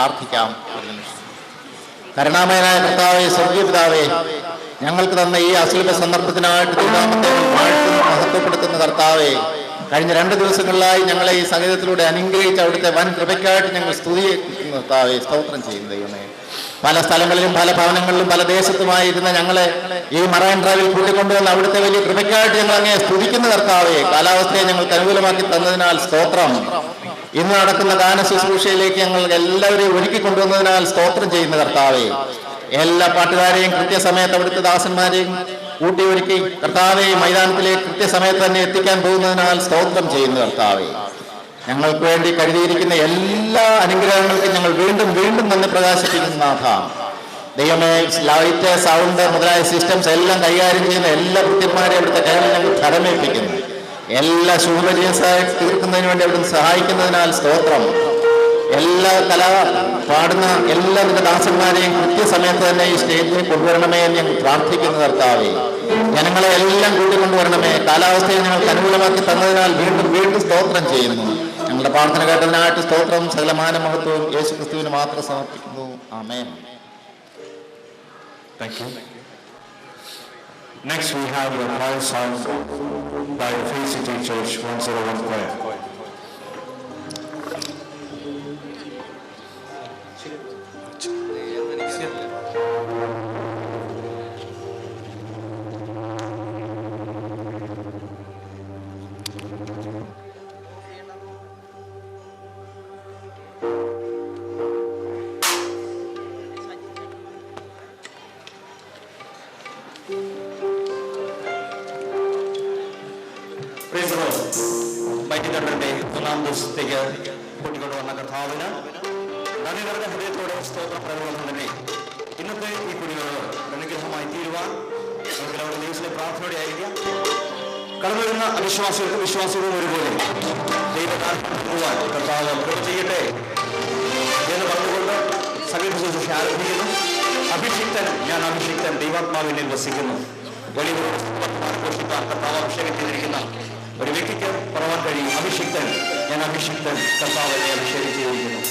പ്രാർത്ഥിക്കാം. കരുണാമയനായ കർത്താവേ, സ്വർഗീയ പിതാവേ, ഞങ്ങൾക്ക് തന്ന ഈ അസുലഭ സന്ദർഭത്തിനായിട്ട് തിരുനാമത്തെ മഹത്വപ്പെടുത്തുന്ന കർത്താവേ, കഴിഞ്ഞ 2 ദിവസങ്ങളിലായി ഞങ്ങളെ ഈ സംഗീതത്തിലൂടെ അനുഗ്രഹിച്ച അവിടുത്തെ വൻ കൃപയ്ക്കായിട്ട് ഞങ്ങൾ സ്തുതിക്കുന്ന കർത്താവേ, സ്തോത്രം ചെയ്യുന്ന ദൈവമേ. പല സ്ഥലങ്ങളിലും പല ഭവനങ്ങളിലും പല ദേശത്തുമായി ഇരുന്ന ഞങ്ങളെ ഈ മറൈൻ ഡ്രൈവിൽ കൂട്ടിക്കൊണ്ടുവന്ന അവിടുത്തെ വലിയ കൃപയ്ക്കായിട്ട് ഞങ്ങൾ അങ്ങേ സ്തുതിക്കുന്ന കർത്താവേ, കാലാവസ്ഥയെ ഞങ്ങൾക്ക് അനുകൂലമാക്കി തന്നതിനാൽ സ്തോത്രം. ഇന്ന് നടക്കുന്ന ഗാന ശുശ്രൂഷയിലേക്ക് ഞങ്ങൾ എല്ലാവരെയും ഒരുക്കിക്കൊണ്ടുവന്നതിനാൽ സ്തോത്രം ചെയ്യുന്ന കർത്താവേ, എല്ലാ പാട്ടുകാരെയും കൃത്യസമയത്ത് അവിടുത്തെ ദാസന്മാരെയും കൂട്ടി ഒരുക്കി കർത്താവെ മൈതാനത്തിലേക്ക് കൃത്യസമയത്ത് തന്നെ എത്തിക്കാൻ പോകുന്നതിനാൽ സ്തോത്രം ചെയ്യുന്ന കർത്താവെ, ഞങ്ങൾക്ക് വേണ്ടി കരുതിയിരിക്കുന്ന എല്ലാ അനുഗ്രഹങ്ങൾക്കും ഞങ്ങൾ വീണ്ടും വീണ്ടും തന്നെ പ്രകാശിപ്പിക്കുന്ന നാഥ ദൈവമേ. ലൈറ്റ്, സൗണ്ട് മുതലായ സിസ്റ്റംസ് എല്ലാം കൈകാര്യം ചെയ്യുന്ന എല്ലാ കൃത്യന്മാരെയും അവിടുത്തെ കൈകളിൽ ഞങ്ങൾ ധരമേൽപ്പിക്കുന്നു. എല്ലാ ശുഭപരിചയം തീർക്കുന്നതിന് വേണ്ടി അവിടുന്ന് സഹായിക്കുന്നതിനാൽ സ്തോത്രം. എല്ലാ പാടുന്ന എല്ലാ ദാസന്മാരെയും കൃത്യസമയത്ത് തന്നെ ഈ സ്റ്റേജിൽ കൊണ്ടുവരണമേ എന്ന് ഞങ്ങൾ പ്രാർത്ഥിക്കുന്ന കർത്താവേ. ജനങ്ങളെ എല്ലാം കൂട്ടിക്കൊണ്ടുവരണമേ. കാലാവസ്ഥയെ ഞങ്ങൾക്ക് അനുകൂലമാക്കി തന്നതിനാൽ വീണ്ടും വീണ്ടും സ്തോത്രം ചെയ്യുന്നു. ഞങ്ങളുടെ പ്രാർത്ഥന കേട്ടതിനായിട്ട് സ്തോത്രം. സകലമാന മഹത്വവും യേശു ക്രിസ്തുവിന് മാത്രം സമർപ്പിക്കുന്നു. ആമേൻ. Next we have a choir song by the Faith City Church 101 Choir. വൈദികരുടെ 1-ാം ദിവസത്തേക്ക് കൂട്ടിക്കൊണ്ടുവന്ന കർത്താവിന് നന്ദി നിറഞ്ഞ ഹൃദയത്തോടെ സ്തോത്രം പറയുന്നത് തന്നെ ഇന്നത്തെ ഈ കുടികൾ അനുഗ്രഹമായി തീരുവാൻ നമുക്കെല്ലാവരുടെ ദൈവത്തിലെ പ്രാർത്ഥനയോടെ ആയിരിക്കാം. കടന്നു വരുന്ന അവിശ്വാസികൾക്കും വിശ്വാസികളും ഒരുപോലെ ദൈവകാര്യവാൻ കർത്താവ് കൃപ ചെയ്യട്ടെ എന്ന് പറഞ്ഞുകൊണ്ട് സമീപ ശുശ്രൂഷ ആരംഭിക്കുന്നു. അഭിഷിക്തൻ, ഞാൻ അഭിഷിക്തൻ, ദൈവാത്മാവിനെ വസിക്കുന്നു. വലിയ ഘോഷിക്കാൻ കർത്താവ് അഭിഷേകം ചെയ്തിരിക്കുന്ന ഒരു വ്യക്തിക്ക് പറയാൻ കഴിയും, അഭിഷിക്തൻ, ഞാൻ അഭിഷിക്തൻ, കർത്താവിനെ അഭിഷേകം ചെയ്തിരിക്കുന്നു.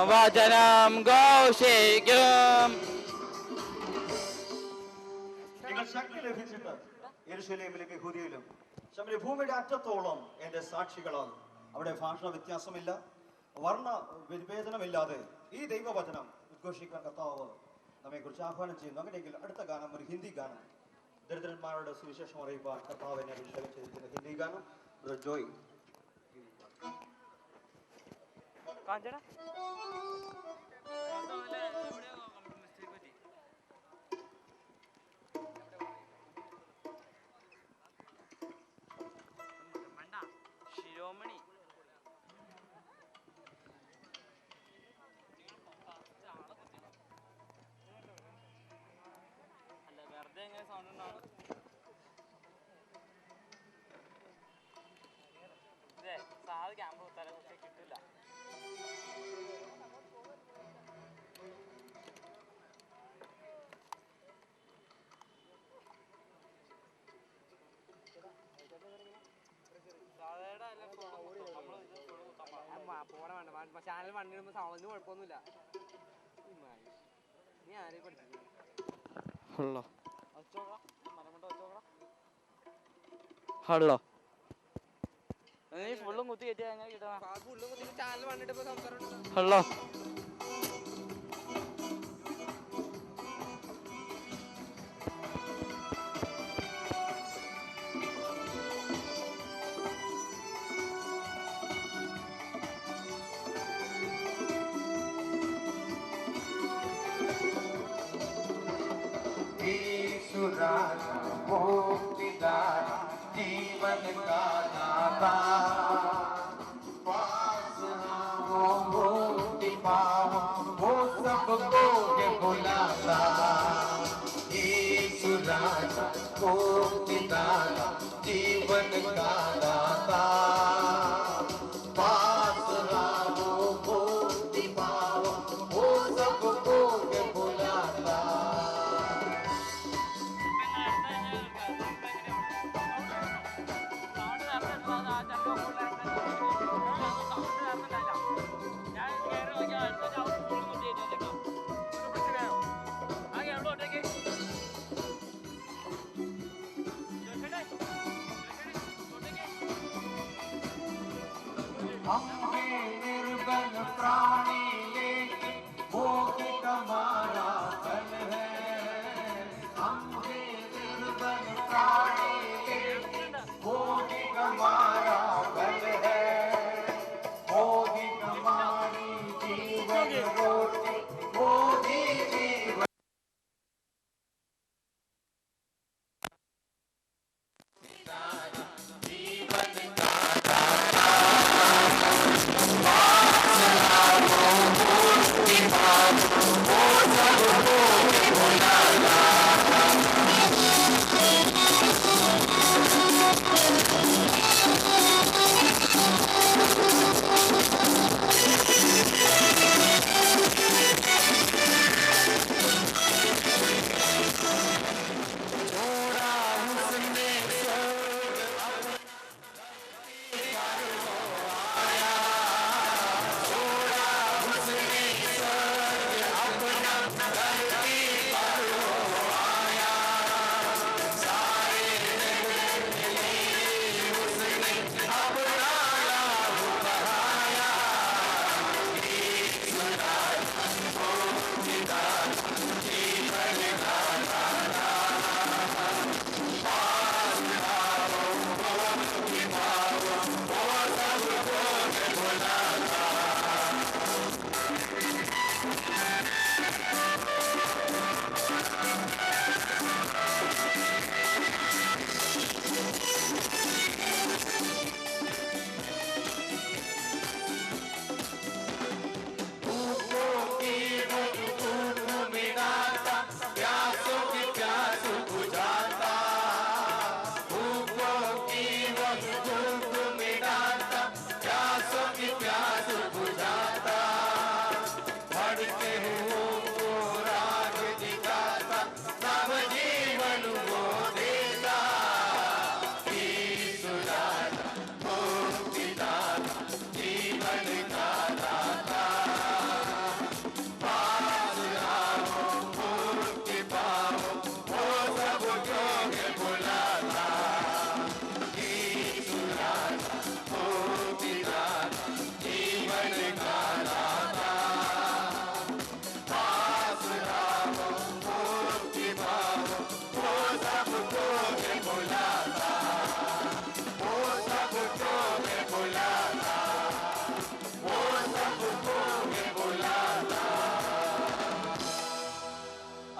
വചനം ഘോഷിക്കും. നിങ്ങൾ ശക്തി ലഭിച്ചിട്ട് യെരൂശലേമിലും യഹൂദയിലും ഭൂമിയുടെ അറ്റത്തോളം എന്റെ സാക്ഷികളാകും. അവിടെ ഭാഷാ വ്യത്യാസമില്ല, വർണ്ണ വിവേചനമില്ലാതെ ഈ ദൈവവചനം ഉദ്ഘോഷിക്കാൻ കർത്താവ് നമ്മെ കുറിച്ച് ആഹ്വാനം ചെയ്യുന്നു. അങ്ങനെയെങ്കിൽ അടുത്ത ഗാനം ഒരു ഹിന്ദി ഗാനം, ദരിദ്രന്മാരുടെ സുവിശേഷം അറിയിപ്പാൻ കർത്താവ് എന്നെ അഭിഷേകം ചെയ്തിരിക്കുന്ന ഹിന്ദി ഗാനം ജോയ്. ശിരോമണി അല്ല, വെറുതെ എങ്ങനെ സൗണ്ട് ഉണ്ടാവും? സാധാ ക്യാമറ കുത്താലെ പക്ഷേ കിട്ടില്ല. ചാനൽ വണ്ടിടുമ്പോ സൗണ്ടിന് കുഴപ്പമൊന്നുമില്ല. നീ ആരെയും പഠിപ്പിക്കും. ഹലോ, നീ ഫുള്ളും കുത്തി കയറ്റിയാ എങ്ങനെ കിട്ടണം? ചാനൽ വണ്ടിടുമ്പോ സംസാരം. ഹലോ, जीवन का दाता मुक्ति पाओ वो सबको ये बुलाता। यीशु राजा मुक्ति दाता जीवन का दाता, पास आओ मुक्ति पाओ वो सबको ये बुलाता।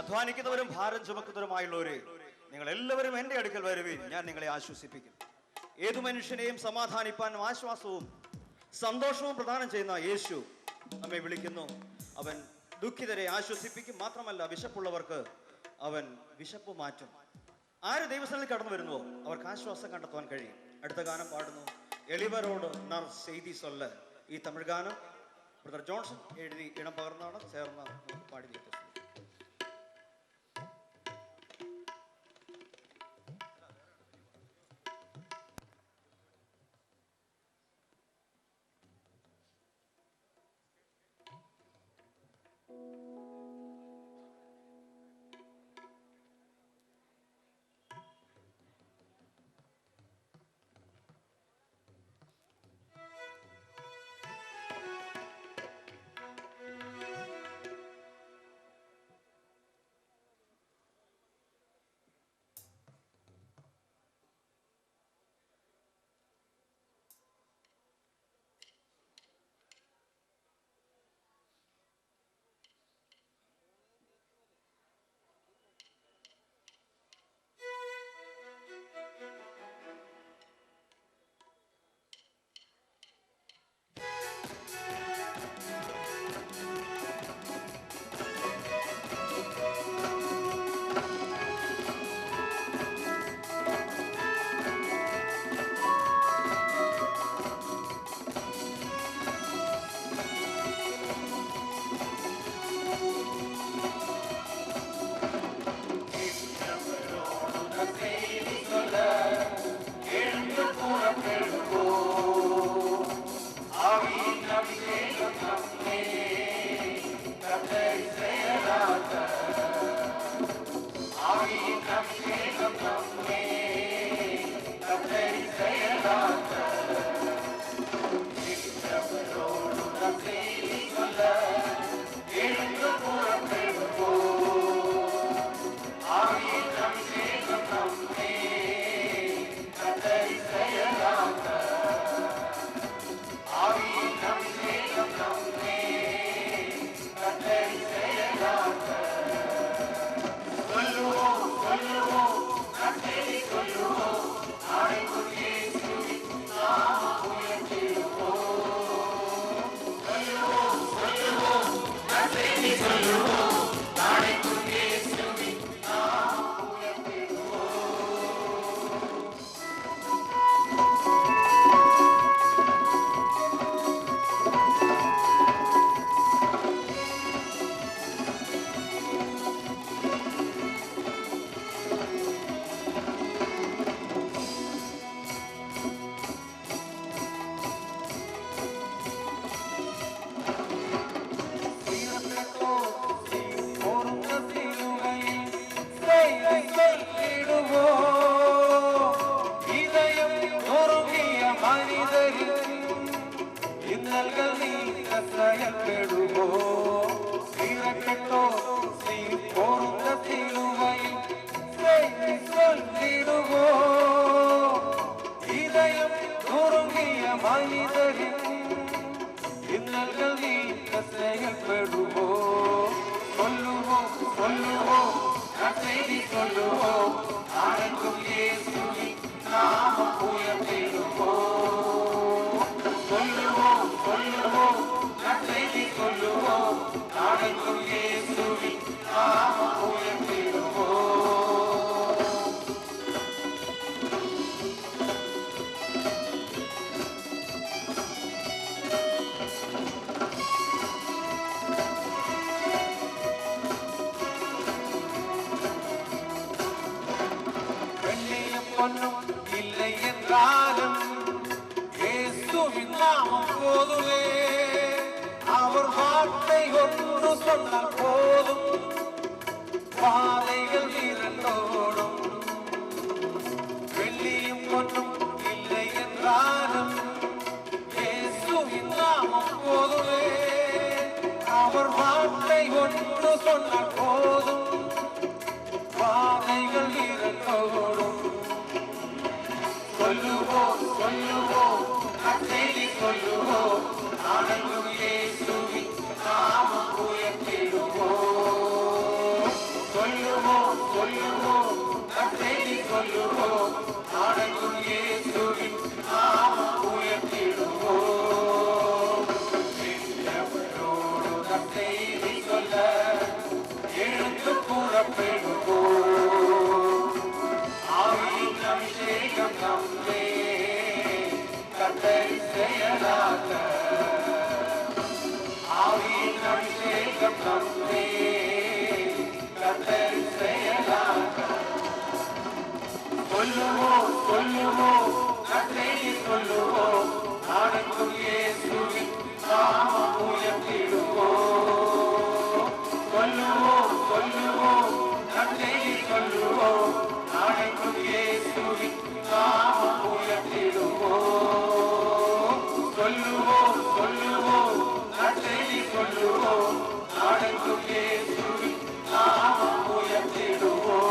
അധ്വാനിക്കുന്നവരും ഭാരം ചുമക്കുന്നവരുമായുള്ളവരെ, നിങ്ങൾ എല്ലാവരും എൻ്റെ അടുക്കൽ വരുവീൻ, ഞാൻ നിങ്ങളെ ആശ്വസിപ്പിക്കും. ഏതു മനുഷ്യനെയും സമാധാനിപ്പാനും ആശ്വാസവും സന്തോഷവും പ്രദാനം ചെയ്യുന്ന യേശു നമ്മെ വിളിക്കുന്നു. അവൻ ദുഃഖിതരെ ആശ്വസിപ്പിക്കും. മാത്രമല്ല, വിശപ്പുള്ളവർക്ക് അവൻ വിശപ്പ് മാറ്റും. ആര് ദൈവസ്ഥലിൽ കടന്നു വരുന്നുവോ അവർക്ക് ആശ്വാസം കണ്ടെത്തുവാൻ കഴിയും. അടുത്ത ഗാനം പാടുന്നു, എളിവരോട് നർ ചെയ്തി സൊല്ല. ഈ തമിഴ് ഗാനം ബ്രദർ ജോൺസൺ എഴുതി ഇണം പകർന്നാണ്, ചേർന്ന് പാടി നീട്ടും. சொல்லுவோம் நற்செய்தி சொல்லுவோம் நாடெங்கும் இயேசுவின் நாமம் உயர்த்திடுவோம் எல்லவரோடு நற்செய்தி சொல்ல எழுந்து புறப்படுவோம் ஆவியின் அபிஷேகம் நம்மே கர்த்தர் செயலாக்க ஆவியின் அபிஷேகம் நம்மே கர்த்தர் செயலாக்க சொல்லுவோம் சொல்லுவோம் நற்செய்தி சொல்லுவோம் நாடெங்கும் இயேசுவின் நாமம் உயர்த்திடுவோம் சொல்லுவோம் சொல்லுவோம் நற்செய்தி சொல்லுவோம் நாடெங்கும் இயேசுவின் நாமம் உயர்த்திடுவோம் சொல்லுவோம் சொல்லுவோம் நற்செய்தி சொல்லுவோம் நாடெங்கும் இயேசுவின் நாமம் ഉയർത്തിടുவோം.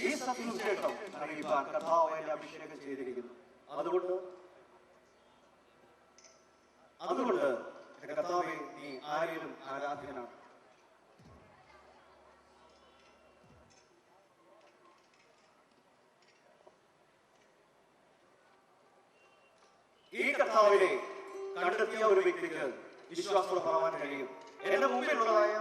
ഈ സത്യവിശേഷം അറിയിപ്പാൻ കർത്താവ് എന്നെ അഭിഷേകം ചെയ്തിരിക്കുന്നു. അതുകൊണ്ട് കർത്താവേ നീ ആരിലും ആരാധ്യനാണ്. ഈ കർത്താവിനെ കണ്ടെത്തിയ ഒരു വ്യക്തിക്ക് വിശ്വാസത്തോടെ പറയാൻ കഴിയും. എന്റെ മുമ്പിലുള്ളതായ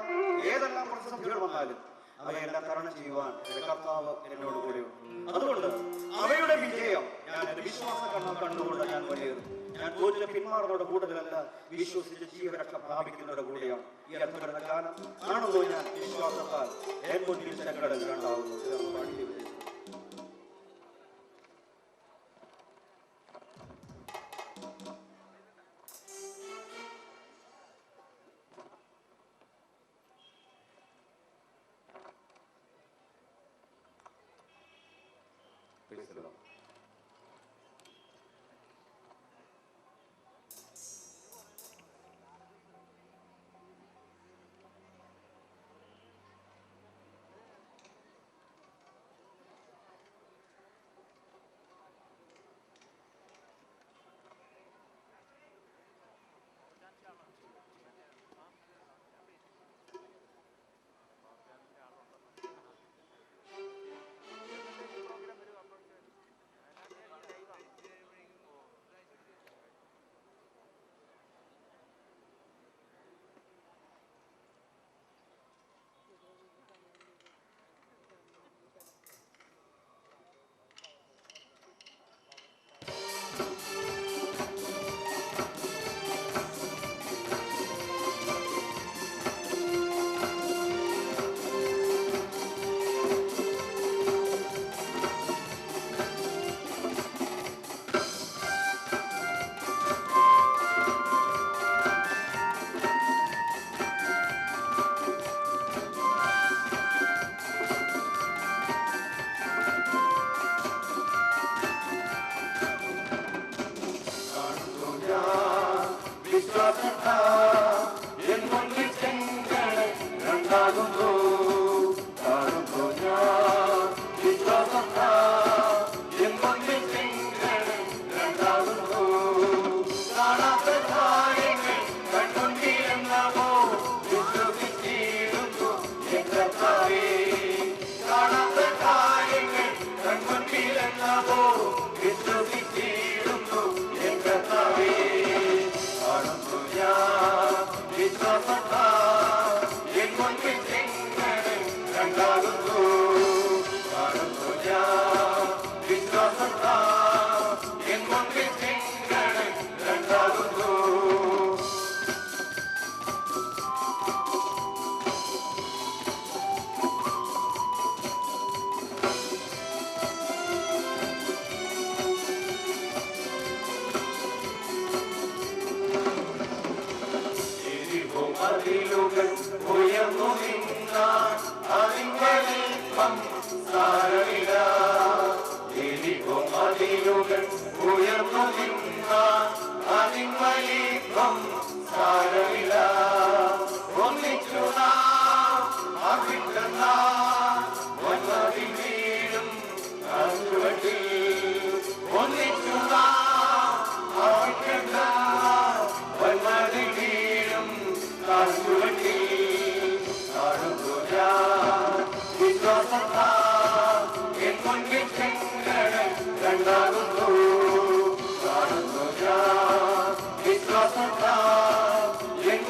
ഏതെല്ലാം പ്രതിസന്ധികൾ വന്നാലും അവയെല്ലാം തരണം ചെയ്യുവാൻ എന്റെ കർത്താവ് എന്നോട് കൂടെയുണ്ട്. അതുകൊണ്ട് അവയുടെ വിജയം ഞാൻ എന്റെ വിശ്വാസ കണ്ടുകൊണ്ട് ഞാൻ മുന്നേറും. ഞാൻ തോറ്റിന് പിന്മാറുന്നവരുടെ കൂട്ടത്തിലല്ല, വിശ്വസിച്ച് ജീവരക്ഷ പ്രാപിക്കുന്നവരുടെ കൂടെയാണ്. ഈ അത്ഭുത ഗാനം ആണല്ലോ ഞാൻ വിശ്വാസത്താൽ എൻ മുന്നിൽ ചെങ്കടൽ രണ്ടാവുന്നു.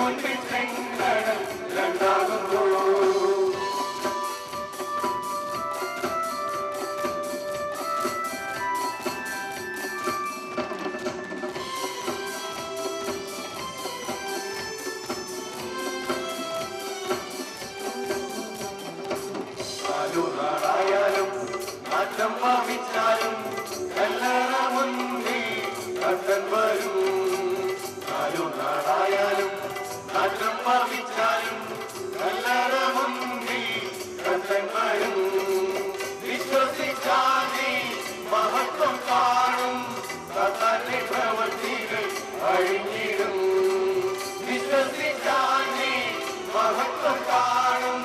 മുൻപിൽ ചെങ്കടൽ രണ്ടാകുന്നു. നാലുനാളായാലും നാറ്റം ഭാവിച്ചാലും കല്ലറ മുന്നിൽ കണ്ടൻ വരും. നാലുനാളായാലും നാറ്റം ഭാവിച്ചാലും കല്ലറ മുന്നിൽ കണ്ടൻ വരും. വിശ്വസിച്ചാൽ മഹത്വം കാണും, സാത്താന്റെ പ്രവൃത്തികൾ അഴിഞ്ഞിടും. വിശ്വസിച്ചാൽ മഹത്വം കാണും,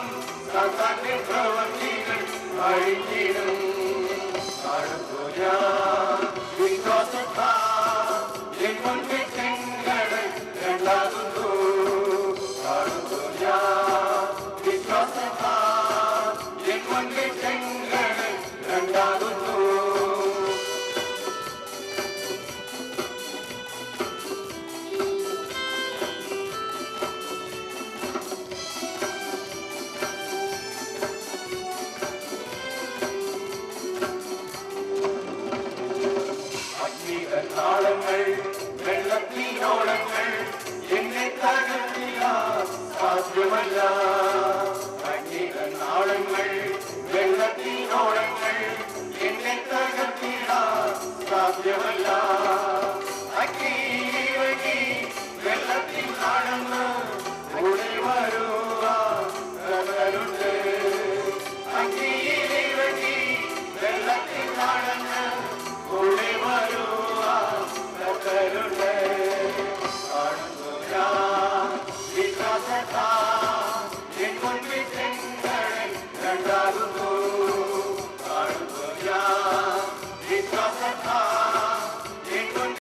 സാത്താന്റെ പ്രവൃത്തികൾ അഴിഞ്ഞിടും. വിശ്വാസത്താൽ മുൻപിൽ ചെങ്കടൽ രണ്ടാകുന്നു. വിശ്വാസത്താൽ മുൻപിൽ ചെങ്കടൽ രണ്ടാകുന്നു. നാളങ്ങൾ വെള്ളത്തിനോളങ്ങൾ എന്നെ തകർത്തില്ല സാധ്യമല്ല. നാളങ്ങൾ വെള്ളത്തിനോളങ്ങൾ എന്നെ തകർത്തില്ല സാധ്യമല്ല.